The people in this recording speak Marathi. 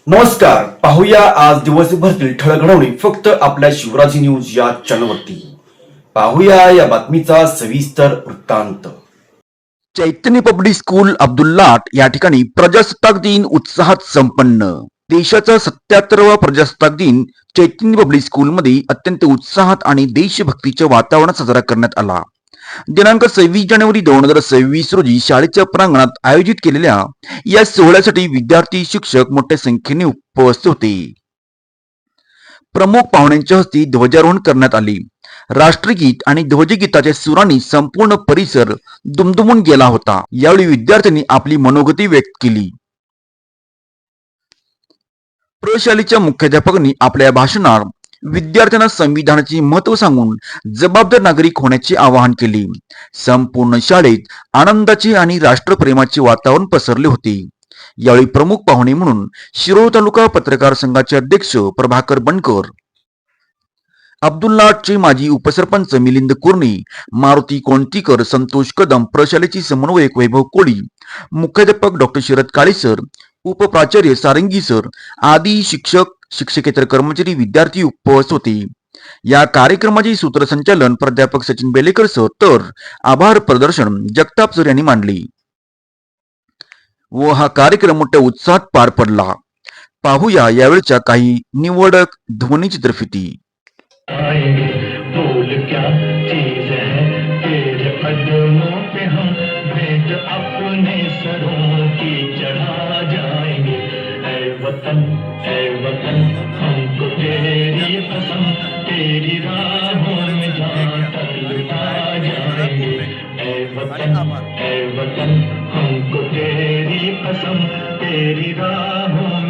नमस्कार, पाहूया आज दिवसभरातील ठळक घडामोडी फक्त आपल्या शिवराजी न्यूज या चॅनलवरती. पाहूया या बातमीचा सविस्तर वृत्तांत. चैतन्य पब्लिक स्कूल अब्दुल्लाट या ठिकाणी प्रजासत्ताक दिन उत्साहात संपन्न. देशाचा 77वा प्रजासत्ताक दिन चैतन्य पब्लिक स्कूलमध्ये अत्यंत उत्साहात आणि देशभक्तीच्या वातावरणात साजरा करण्यात आला. दिनांक 26 जानेवारी 2026 रोजी शाळेच्या प्रांगणात आयोजित केलेल्या या सोहळ्यासाठी विद्यार्थी शिक्षक मोठ्या संख्येने उपस्थित होते. प्रमुख पाहुण्यांच्या हस्ते ध्वजारोहण करण्यात आले. राष्ट्रगीत आणि ध्वजगीताच्या सुरांनी संपूर्ण परिसर दुमदुमून गेला होता. यावेळी विद्यार्थ्यांनी आपली मनोगती व्यक्त केली. प्रशालेच्या मुख्याध्यापकांनी आपल्या भाषणात विद्यार्थ्यांना संविधानाचे महत्त्व सांगून जबाबदार नागरिक होण्याचे आवाहन केले. संपूर्ण शाळेत आनंदाचे आणि राष्ट्रप्रेमाचे वातावरण पसरले होते. यावेळी प्रमुख पाहुणे म्हणून शिरोळ तालुका पत्रकार संघाचे अध्यक्ष प्रभाकर बनकर, अब्दुल्लाटचे माजी उपसरपंच मिलिंद कुर्णी, मारुती कोणतीकर, संतोष कदम, प्रशालेचे समन्वयक वैभव कोळी, मुख्याध्यापक डॉक्टर शरद काळे सर, उपप्राचार्य सारंगी सर आदी शिक्षक, शिक्षकेतर कर्मचारी, विद्यार्थी उपस्थित होते. या कार्यक्रमाचे सूत्रसंचालन प्राध्यापक सचिन बेलेकर सर तर आभार प्रदर्शन जगताप सर यांनी मांडले व हा कार्यक्रम मोठ्या उत्साहात पार पडला. पाहूया यावेळच्या काही निवडक ध्वनी चित्रफिती. बोल क्या चीज है तेरे कदमों पे हम भेंट अपने सरों की चढ़ा जाएंगे. ऐ वतन हमको तेरी कसम तेरी राहों में जहाँ तक लुटा जाएंगे. ऐ वतन हमको तेरी कसम तेरी राहों